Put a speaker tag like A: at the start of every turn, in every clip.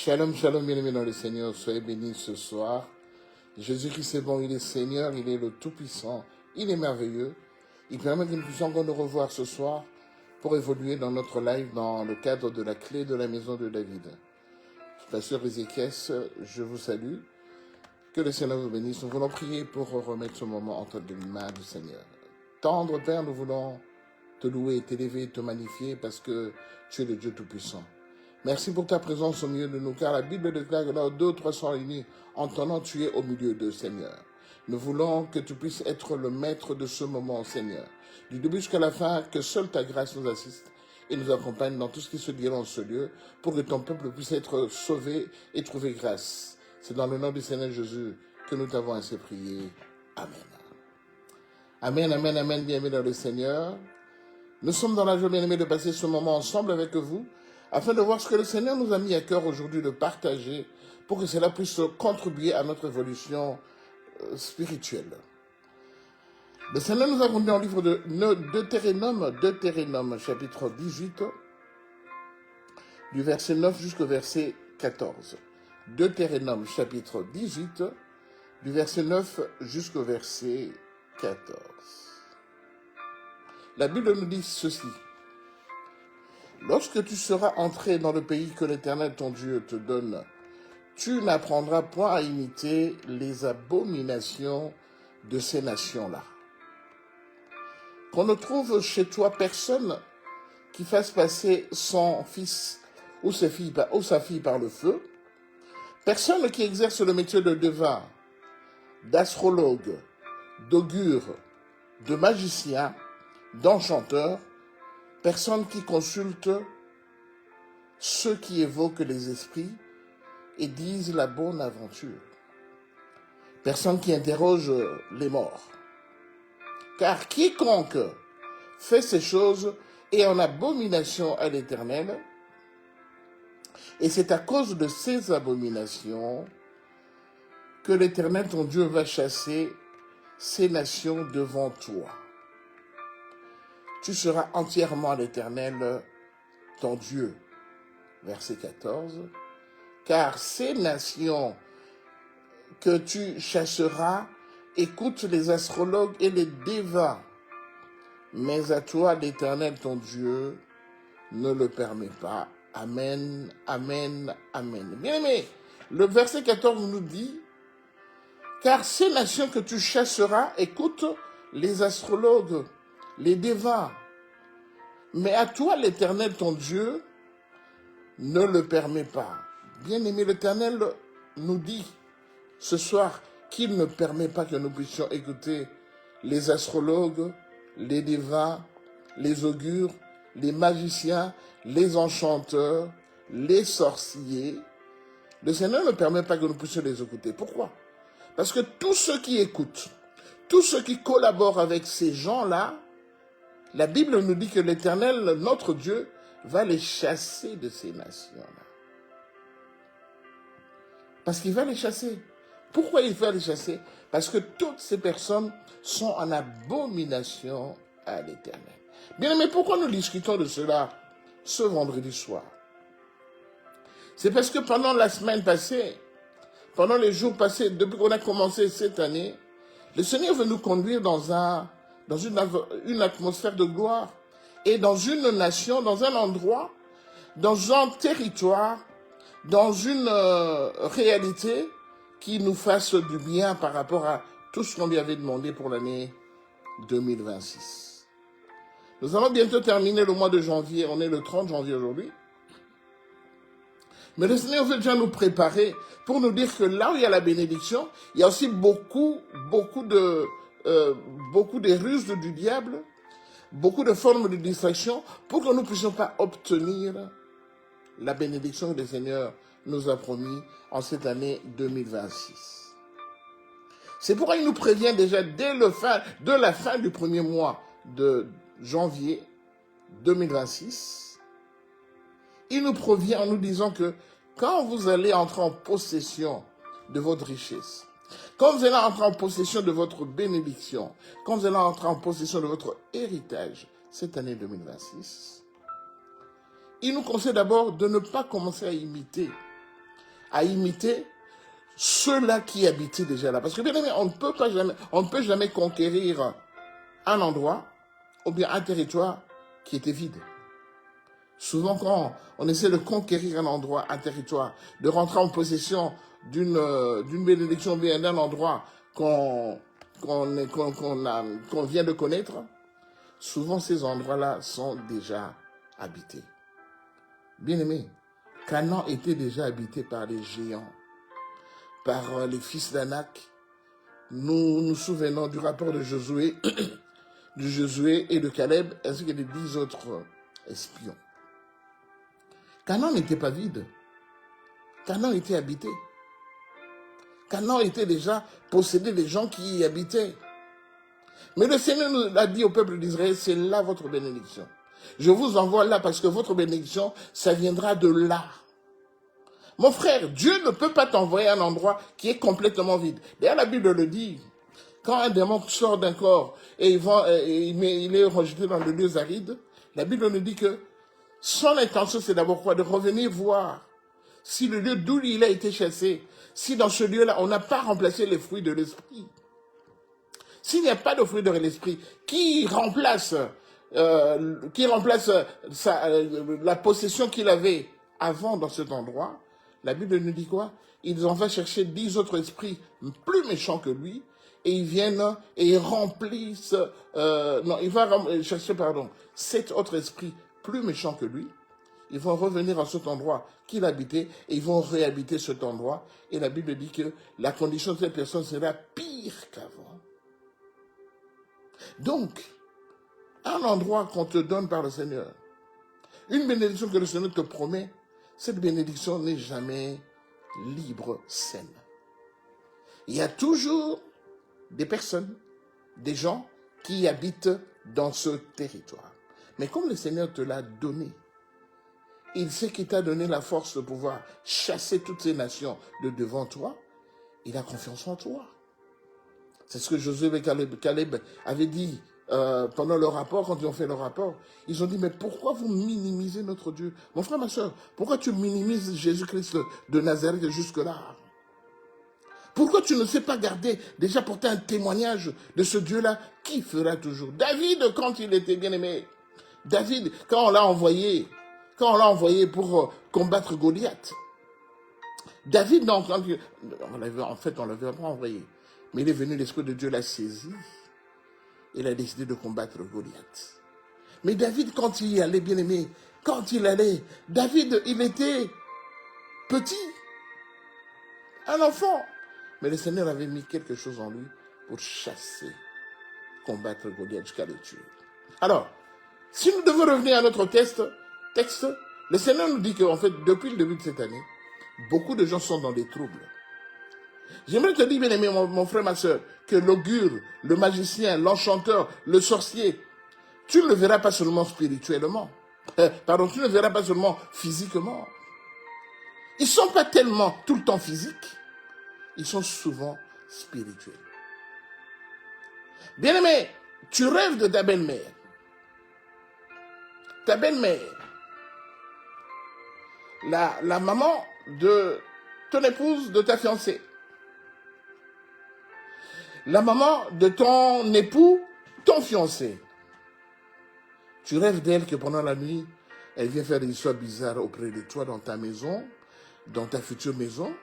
A: Shalom, shalom, bien-aimés dans le Seigneur, soyez bénis ce soir. Jésus-Christ est bon, il est Seigneur, il est le Tout-Puissant, il est merveilleux. Il permet que nous puissions encore nous revoir ce soir pour évoluer dans notre live dans le cadre de la clé de la maison de David. Pasteur Ézéchias, je vous salue. Que le Seigneur vous bénisse. Nous voulons prier pour remettre ce moment entre les mains du Seigneur. Tendre Père, nous voulons te louer, t'élever, te magnifier parce que tu es le Dieu Tout-Puissant. Merci pour ta présence au milieu de nous, car la Bible déclare que là, 2 ou 3 sont réunis en ton nom, tu es au milieu d'eux, Seigneur. Nous voulons que tu puisses être le maître de ce moment, Seigneur. Du début jusqu'à la fin, que seule ta grâce nous assiste et nous accompagne dans tout ce qui se dira en ce lieu, pour que ton peuple puisse être sauvé et trouver grâce. C'est dans le nom du Seigneur Jésus que nous t'avons ainsi prié. Amen. Amen, amen, amen, bien-aimés dans le Seigneur. Nous sommes dans la joie, bien-aimés, de passer ce moment ensemble avec vous, afin de voir ce que le Seigneur nous a mis à cœur aujourd'hui de partager, pour que cela puisse contribuer à notre évolution spirituelle. Le Seigneur nous a conduit en livre de Deutéronome, chapitre 18, du verset 9 jusqu'au verset 14. Deutéronome, chapitre 18, du verset 9 jusqu'au verset 14. La Bible nous dit ceci. Lorsque tu seras entré dans le pays que l'Éternel ton Dieu te donne, tu n'apprendras point à imiter les abominations de ces nations-là. Qu'on ne trouve chez toi personne qui fasse passer son fils ou sa fille par le feu, personne qui exerce le métier de devin, d'astrologue, d'augure, de magicien, d'enchanteur, personne qui consulte ceux qui évoquent les esprits et disent la bonne aventure. Personne qui interroge les morts. Car quiconque fait ces choses est en abomination à l'Éternel, et c'est à cause de ces abominations que l'Éternel ton Dieu va chasser ces nations devant toi. Tu seras entièrement à l'Éternel, ton Dieu. Verset 14. Car ces nations que tu chasseras écoutent les astrologues et les devins. Mais à toi, l'Éternel, ton Dieu, ne le permet pas. Amen, amen, amen. Bien-aimés, le verset 14 nous dit, car ces nations que tu chasseras écoutent les astrologues, les devins. Mais à toi, l'Éternel, ton Dieu, ne le permet pas. Bien-aimé, l'Éternel nous dit ce soir qu'il ne permet pas que nous puissions écouter les astrologues, les devins, les augures, les magiciens, les enchanteurs, les sorciers. Le Seigneur ne permet pas que nous puissions les écouter. Pourquoi? Parce que tous ceux qui écoutent, tous ceux qui collaborent avec ces gens-là, la Bible nous dit que l'Éternel, notre Dieu, va les chasser de ces nations-là. Parce qu'il va les chasser. Pourquoi il va les chasser? Parce que toutes ces personnes sont en abomination à l'Éternel. Bien aimé, pourquoi nous discutons de cela ce vendredi soir? C'est parce que pendant la semaine passée, pendant les jours passés, depuis qu'on a commencé cette année, le Seigneur veut nous conduire dans une atmosphère de gloire et dans une nation, dans un endroit, dans un territoire, dans une réalité qui nous fasse du bien par rapport à tout ce qu'on lui avait demandé pour l'année 2026. Nous allons bientôt terminer le mois de janvier, on est le 30 janvier aujourd'hui. Mais le Seigneur veut déjà nous préparer pour nous dire que là où il y a la bénédiction, il y a aussi beaucoup des ruses du diable, beaucoup de formes de distraction pour que nous ne puissions pas obtenir la bénédiction que le Seigneur nous a promis en cette année 2026. C'est pourquoi il nous prévient déjà de la fin du premier mois de janvier 2026. Il nous prévient en nous disant que quand vous allez entrer en possession de votre richesse, quand vous allez entrer en possession de votre bénédiction, quand vous allez entrer en possession de votre héritage cette année 2026, il nous conseille d'abord de ne pas commencer à imiter à imiter ceux-là qui habitaient déjà là. Parce que bien aimé, on ne peut jamais conquérir un endroit ou bien un territoire qui était vide. Souvent, quand on essaie de conquérir un endroit, un territoire, de rentrer en possession d'une bénédiction, bien d'un endroit qu'on vient de connaître, souvent ces endroits-là sont déjà habités. Bien aimé, Canaan était déjà habité par les géants, par les fils d'Anak. Nous nous souvenons du rapport de Josué, et de Caleb, ainsi que des 10 autres espions. Canaan n'était pas vide. Canaan était habité. Canaan était déjà possédé des gens qui y habitaient. Mais le Seigneur nous a dit au peuple d'Israël, c'est là votre bénédiction. Je vous envoie là parce que votre bénédiction, ça viendra de là. Mon frère, Dieu ne peut pas t'envoyer à un endroit qui est complètement vide. D'ailleurs, la Bible le dit. Quand un démon sort d'un corps et il est rejeté dans le lieu aride, la Bible nous dit que son intention, c'est d'abord quoi? De revenir voir si le lieu d'où il a été chassé, si dans ce lieu-là, on n'a pas remplacé les fruits de l'esprit. S'il n'y a pas de fruits de l'esprit, qui remplace la possession qu'il avait avant dans cet endroit, la Bible nous dit quoi? Ils en vont chercher 10 autres esprits plus méchants que lui, et ils viennent et ils remplissent, chercher 7 autres esprits plus méchants que lui. Ils vont revenir à cet endroit qu'il habitait et ils vont réhabiter cet endroit. Et la Bible dit que la condition de cette personne sera pire qu'avant. Donc, un endroit qu'on te donne par le Seigneur, une bénédiction que le Seigneur te promet, cette bénédiction n'est jamais libre, saine. Il y a toujours des personnes, des gens qui habitent dans ce territoire. Mais comme le Seigneur te l'a donné, il sait qu'il t'a donné la force de pouvoir chasser toutes ces nations de devant toi. Il a confiance en toi. C'est ce que Josué et Caleb avaient dit pendant leur rapport, quand ils ont fait leur rapport. Ils ont dit, mais pourquoi vous minimisez notre Dieu? Mon frère, ma soeur, pourquoi tu minimises Jésus-Christ de Nazareth jusque-là? Pourquoi tu ne sais pas garder, déjà porter un témoignage de ce Dieu-là qui fera toujours? David, quand il était bien aimé, David, quand on l'a envoyé pour combattre Goliath, David, non, on l'avait pas envoyé, mais il est venu, l'Esprit de Dieu l'a saisi, il a décidé de combattre Goliath. Mais David, quand il y allait, bien aimé, David, il était petit, un enfant. Mais le Seigneur avait mis quelque chose en lui pour chasser, combattre Goliath jusqu'à le tuer. Alors, si nous devons revenir à notre texte, le Seigneur nous dit qu'en fait, depuis le début de cette année, beaucoup de gens sont dans des troubles. J'aimerais te dire, bien aimé, mon frère, ma soeur, que l'augure, le magicien, l'enchanteur, le sorcier, tu ne le verras pas seulement spirituellement. Tu ne le verras pas seulement physiquement. Ils ne sont pas tellement tout le temps physiques. Ils sont souvent spirituels. Bien-aimé, tu rêves de ta belle-mère. Ta belle-mère, la maman de ton épouse, de ta fiancée. La maman de ton époux, ton fiancé. Tu rêves d'elle que pendant la nuit, elle vient faire des histoires bizarres auprès de toi dans ta maison, dans ta future maison.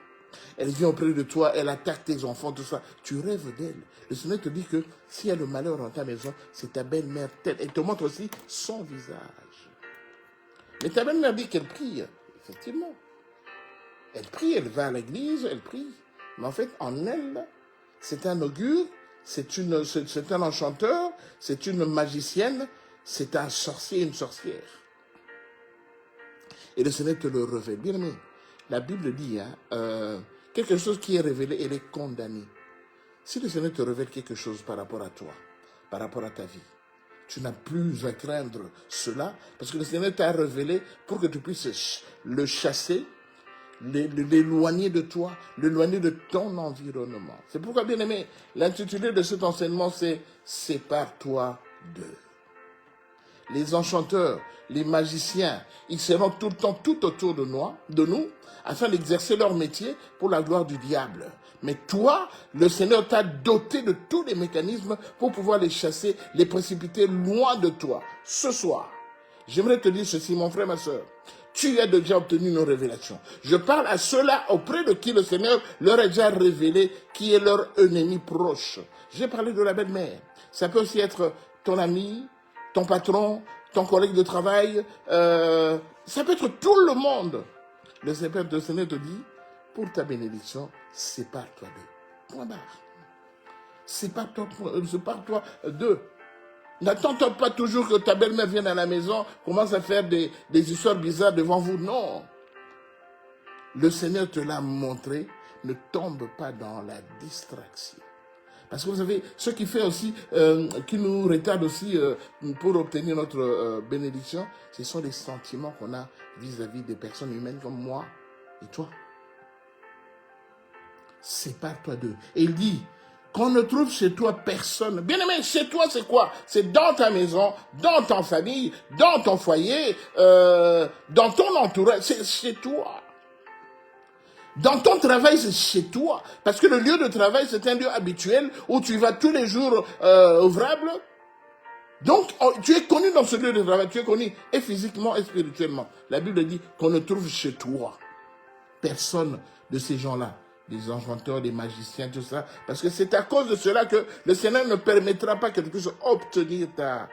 A: Elle vient auprès de toi, elle attaque tes enfants, tout ça. Tu rêves d'elle. Le Seigneur te dit que s'il y a le malheur dans ta maison, c'est ta belle-mère telle. Elle te montre aussi son visage. Mais ta belle-mère dit qu'elle prie, effectivement. Elle prie, elle va à l'église, elle prie. Mais en fait, en elle, c'est un augure, c'est un enchanteur, c'est une magicienne, c'est un sorcier, une sorcière. Et le Seigneur te le révèle. Bien aimé, la Bible dit, quelque chose qui est révélé, elle est condamnée. Si le Seigneur te révèle quelque chose par rapport à toi, par rapport à ta vie, tu n'as plus à craindre cela, parce que le Seigneur t'a révélé pour que tu puisses le chasser, l'éloigner de toi, l'éloigner de ton environnement. C'est pourquoi, bien aimé, l'intitulé de cet enseignement, c'est « Sépare-toi d'eux ». les enchanteurs, les magiciens, ils seront tout le temps tout autour de nous, afin d'exercer leur métier pour la gloire du diable. Mais toi, le Seigneur t'a doté de tous les mécanismes pour pouvoir les chasser, les précipiter loin de toi. Ce soir, j'aimerais te dire ceci, mon frère, ma soeur. Tu as déjà obtenu une révélation. Je parle à ceux-là auprès de qui le Seigneur leur a déjà révélé qui est leur ennemi proche. J'ai parlé de la belle-mère. Ça peut aussi être ton ami, ton patron, ton collègue de travail. Ça peut être tout le monde. Le Seigneur te dit, pour ta bénédiction, sépare-toi d'eux. Point barre. Sépare-toi d'eux. N'attends pas toujours que ta belle-mère vienne à la maison, commence à faire des histoires bizarres devant vous. Non. Le Seigneur te l'a montré. Ne tombe pas dans la distraction. Parce que vous savez, ce qui fait aussi, qui nous retarde aussi pour obtenir notre bénédiction, ce sont les sentiments qu'on a vis-à-vis des personnes humaines comme moi et toi. Sépare-toi d'eux. Et il dit, qu'on ne trouve chez toi personne. Bien aimé, chez toi c'est quoi? C'est dans ta maison, dans ta famille, dans ton foyer, dans ton entourage, c'est chez toi. Dans ton travail, c'est chez toi. Parce que le lieu de travail, c'est un lieu habituel où tu vas tous les jours ouvrables. Donc, tu es connu dans ce lieu de travail. Tu es connu et physiquement et spirituellement. La Bible dit qu'on ne trouve chez toi personne de ces gens-là. Des enchanteurs, des magiciens, tout ça. Parce que c'est à cause de cela que le Seigneur ne permettra pas que tu puisses obtenir ta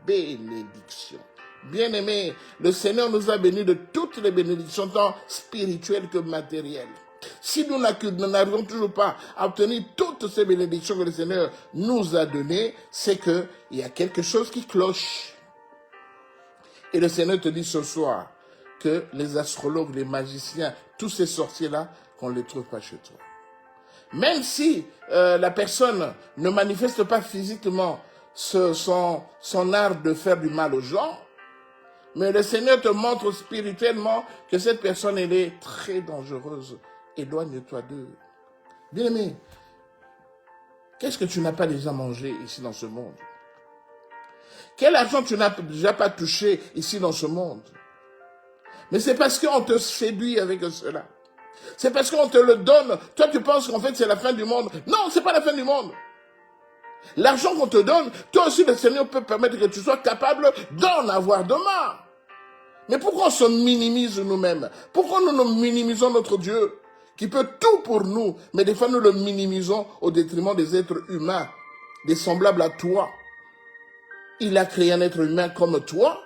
A: bénédiction. Bien-aimés, le Seigneur nous a bénis de toutes les bénédictions, tant spirituelles que matérielles. Si nous n'arrivons toujours pas à obtenir toutes ces bénédictions que le Seigneur nous a données, c'est qu'il y a quelque chose qui cloche. Et le Seigneur te dit ce soir que les astrologues, les magiciens, tous ces sorciers-là, qu'on ne les trouve pas chez toi. Même si la personne ne manifeste pas physiquement son art de faire du mal aux gens, mais le Seigneur te montre spirituellement que cette personne, elle est très dangereuse. Éloigne-toi d'eux. Bien-aimé, qu'est-ce que tu n'as pas déjà mangé ici dans ce monde? Quel argent tu n'as déjà pas touché ici dans ce monde? Mais c'est parce qu'on te séduit avec cela. C'est parce qu'on te le donne. Toi, tu penses qu'en fait, c'est la fin du monde. Non, c'est pas la fin du monde. L'argent qu'on te donne, toi aussi, le Seigneur peut permettre que tu sois capable d'en avoir demain. Mais pourquoi on se minimise nous-mêmes? Pourquoi nous minimisons notre Dieu, qui peut tout pour nous, mais des fois nous le minimisons au détriment des êtres humains, des semblables à toi? Il a créé un être humain comme toi.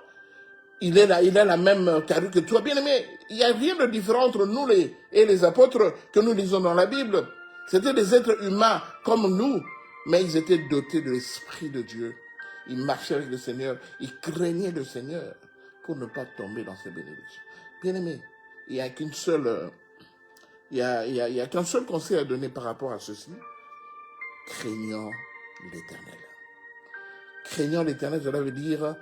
A: Il a la même carrure que toi. Bien aimé, il n'y a rien de différent entre nous et les apôtres que nous lisons dans la Bible. C'était des êtres humains comme nous, mais ils étaient dotés de l'Esprit de Dieu. Ils marchaient avec le Seigneur, ils craignaient le Seigneur pour ne pas tomber dans ses bénédictions. Bien aimé, il n'y a qu'un seul conseil à donner par rapport à ceci. Craignons l'Éternel. Craignons l'Éternel, cela veut dire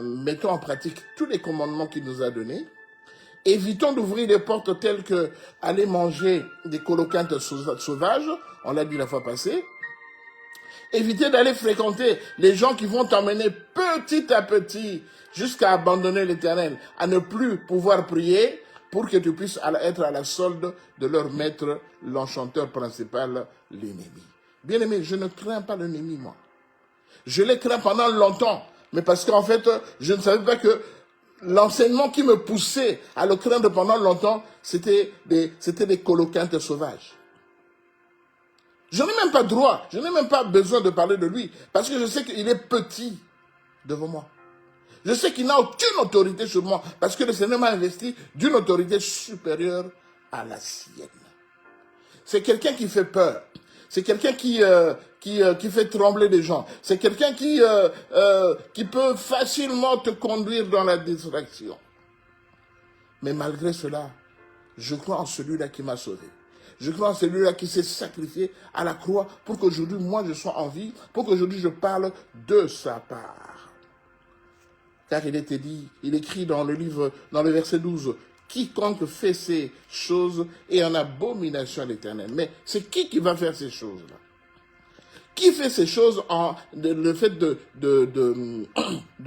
A: mettons en pratique tous les commandements qu'il nous a donnés. Évitons d'ouvrir des portes telles que aller manger des coloquintes sauvages, on l'a dit la fois passée. Évitez d'aller fréquenter les gens qui vont t'emmener petit à petit jusqu'à abandonner l'Éternel, à ne plus pouvoir prier pour que tu puisses être à la solde de leur maître, l'enchanteur principal, l'ennemi. Bien-aimé, je ne crains pas l'ennemi, moi. Je l'ai craint pendant longtemps, mais parce qu'en fait, je ne savais pas que l'enseignement qui me poussait à le craindre pendant longtemps, c'était des coloquintes sauvages. Je n'ai même pas droit, je n'ai même pas besoin de parler de lui, parce que je sais qu'il est petit devant moi. Je sais qu'il n'a aucune autorité sur moi, parce que le Seigneur m'a investi d'une autorité supérieure à la sienne. C'est quelqu'un qui fait peur. C'est quelqu'un qui fait trembler les gens. C'est quelqu'un qui peut facilement te conduire dans la distraction. Mais malgré cela, je crois en celui-là qui m'a sauvé. Je crois en celui-là qui s'est sacrifié à la croix pour qu'aujourd'hui, moi, je sois en vie, pour qu'aujourd'hui, je parle de sa part. Car il était dit, il écrit dans le livre, dans le verset 12, « Quiconque fait ces choses est en abomination à l'Éternel. » Mais c'est qui va faire ces choses-là? Qui fait ces choses le fait de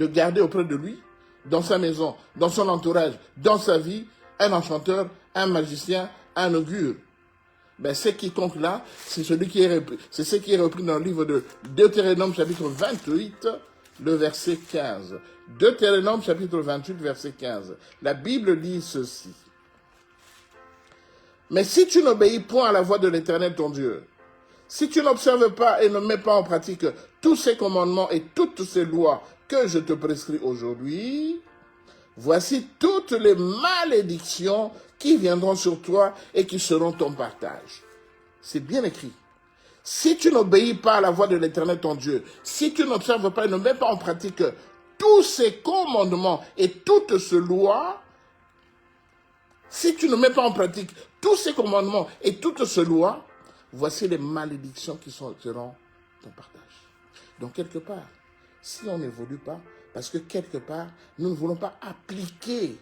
A: garder auprès de lui, dans sa maison, dans son entourage, dans sa vie, un enchanteur, un magicien, un augure. Ben, c'est quiconque là, c'est ce qui est repris dans le livre de Deutéronome chapitre 28, le verset 15. Deutéronome chapitre 28, verset 15. La Bible dit ceci. Mais si tu n'obéis point à la voix de l'Éternel ton Dieu, si tu n'observes pas et ne mets pas en pratique tous ces commandements et toutes ces lois que je te prescris aujourd'hui, voici toutes les malédictions qui viendront sur toi et qui seront ton partage. C'est bien écrit. Si tu n'obéis pas à la voix de l'Éternel ton Dieu, si tu n'observes pas et ne mets pas en pratique tous ces commandements et toutes ces lois, si tu ne mets pas en pratique tous ces commandements et toutes ces lois, voici les malédictions qui seront ton partage. Donc quelque part, si on n'évolue pas, parce que quelque part, nous ne voulons pas appliquer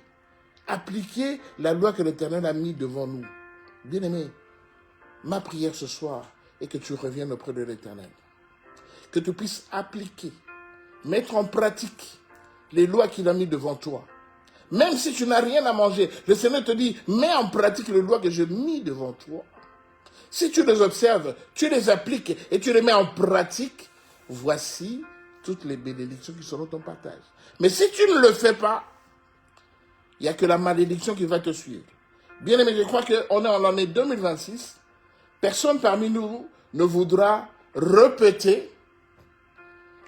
A: la loi que l'Éternel a mise devant nous. Bien-aimé, ma prière ce soir est que tu reviennes auprès de l'Éternel. Que tu puisses appliquer, mettre en pratique les lois qu'il a mises devant toi. Même si tu n'as rien à manger, le Seigneur te dit, mets en pratique les lois que j'ai mises devant toi. Si tu les observes, tu les appliques et tu les mets en pratique, voici toutes les bénédictions qui seront ton partage. Mais si tu ne le fais pas, il n'y a que la malédiction qui va te suivre. Bien aimé, je crois qu'on est en l'année 2026. Personne parmi nous ne voudra répéter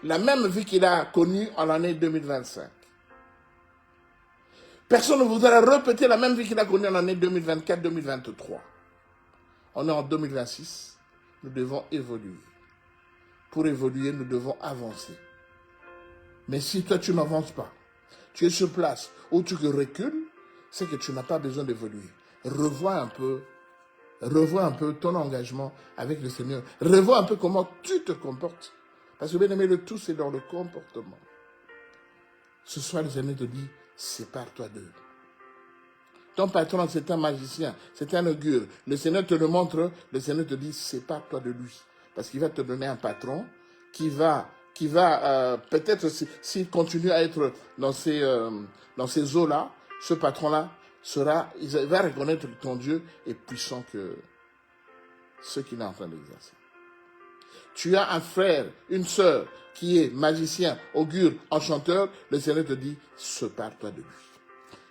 A: la même vie qu'il a connue en l'année 2025. Personne ne voudra répéter la même vie qu'il a connue en l'année 2024-2023. On est en 2026. Nous devons évoluer. Pour évoluer, nous devons avancer. Mais si toi, tu n'avances pas, tu es sur place ou tu recules, c'est que tu n'as pas besoin d'évoluer. Revois un peu ton engagement avec le Seigneur. Revois un peu comment tu te comportes. Parce que bien aimé, le tout, c'est dans le comportement. Ce soir, le Seigneur te dit, sépare-toi d'eux. Ton patron, c'est un magicien, c'est un augure. Le Seigneur te le montre, le Seigneur te dit, sépare-toi de lui. Parce qu'il va te donner un patron qui va peut-être, s'il continue à être dans ces eaux-là, ce patron-là il va reconnaître que ton Dieu est puissant que ce qu'il est en train d'exercer. Tu as un frère, une sœur qui est magicien, augure, enchanteur, le Seigneur te dit, sépare-toi de lui.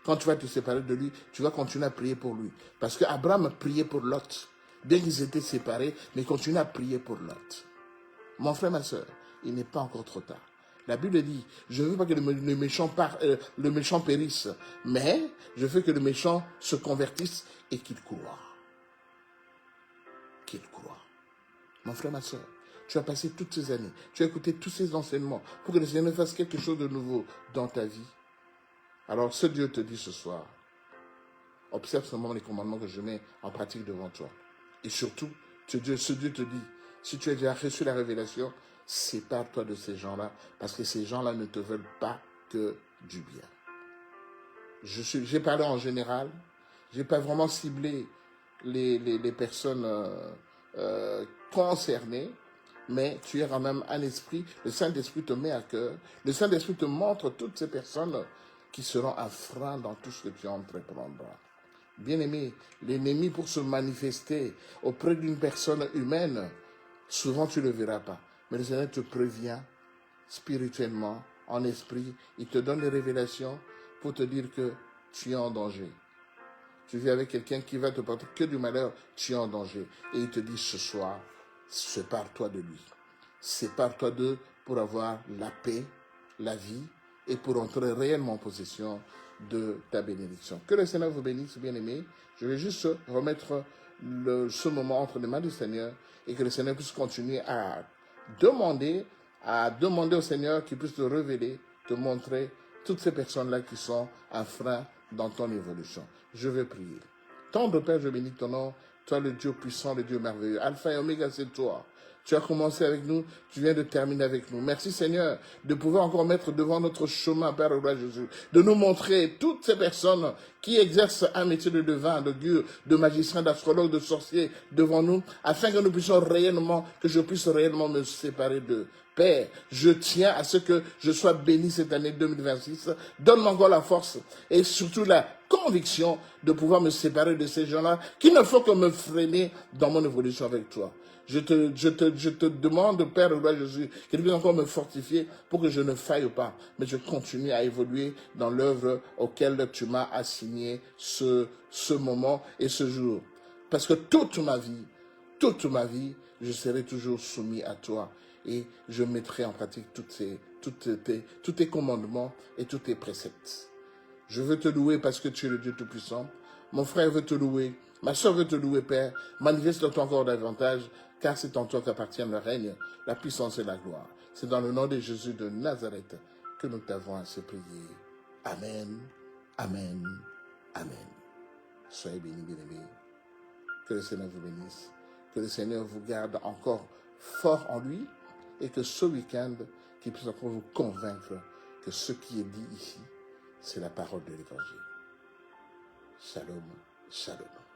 A: Quand tu vas te séparer de lui, tu vas continuer à prier pour lui. Parce qu'Abraham priait pour Lot. Bien qu'ils étaient séparés, mais il continue à prier pour Lot. Mon frère, ma soeur, il n'est pas encore trop tard. La Bible dit, je ne veux pas que le méchant périsse, mais je veux que le méchant se convertisse et qu'il croie. Qu'il croie. Mon frère, ma soeur, tu as passé toutes ces années, tu as écouté tous ces enseignements pour que le Seigneur fasse quelque chose de nouveau dans ta vie. Alors, ce Dieu te dit ce soir, observe seulement les commandements que je mets en pratique devant toi. Et surtout, ce Dieu te dit, si tu as déjà reçu la révélation, sépare-toi de ces gens-là, parce que ces gens-là ne te veulent pas que du bien. J'ai parlé en général, je n'ai pas vraiment ciblé les personnes concernées, mais tu es quand même un esprit, le Saint-Esprit te met à cœur, le Saint-Esprit te montre toutes ces personnes qui seront un frein dans tout ce que tu entreprendras. Bien-aimé, l'ennemi pour se manifester auprès d'une personne humaine, souvent tu ne le verras pas. Mais le Seigneur te prévient spirituellement, en esprit, il te donne des révélations pour te dire que tu es en danger. Tu vis avec quelqu'un qui va te porter que du malheur, tu es en danger. Et il te dit ce soir, sépare-toi de lui. Sépare-toi d'eux pour avoir la paix, la vie, et pour entrer réellement en possession de ta bénédiction. Que le Seigneur vous bénisse, bien-aimés. Je vais juste remettre ce moment entre les mains du Seigneur et que le Seigneur puisse continuer à demander au Seigneur qu'il puisse te révéler, te montrer toutes ces personnes-là qui sont un frein dans ton évolution. Je vais prier. Tendre Père, je bénis ton nom, toi le Dieu puissant, le Dieu merveilleux. Alpha et Oméga, c'est toi. Tu as commencé avec nous, tu viens de terminer avec nous. Merci Seigneur de pouvoir encore mettre devant notre chemin, Père de gloire Jésus, de nous montrer toutes ces personnes qui exercent un métier de devin, de gueux, de magicien, d'astrologue, de sorcier devant nous, afin que nous puissions réellement, que je puisse réellement me séparer d'eux. Père, je tiens à ce que je sois béni cette année 2026. Donne-moi encore la force et surtout la conviction de pouvoir me séparer de ces gens-là qui ne font que me freiner dans mon évolution avec toi. Je te demande, Père de gloire Jésus, que tu puisses encore me fortifier pour que je ne faille pas, mais je continue à évoluer dans l'œuvre auquel tu m'as assigné ce moment et ce jour. Parce que toute ma vie, je serai toujours soumis à toi et je mettrai en pratique tous tes commandements et tous tes préceptes. Je veux te louer parce que tu es le Dieu Tout-Puissant. Mon frère veut te louer. Ma soeur veut te louer, Père. Manifeste-toi encore davantage, car c'est en toi qu'appartient le règne, la puissance et la gloire. C'est dans le nom de Jésus de Nazareth que nous t'avons ainsi prié. Amen, amen, amen. Soyez bénis, bien-aimés. Que le Seigneur vous bénisse. Que le Seigneur vous garde encore fort en lui et que ce week-end, qu'il puisse encore vous convaincre que ce qui est dit ici, c'est la parole de l'Évangile. Shalom, shalom.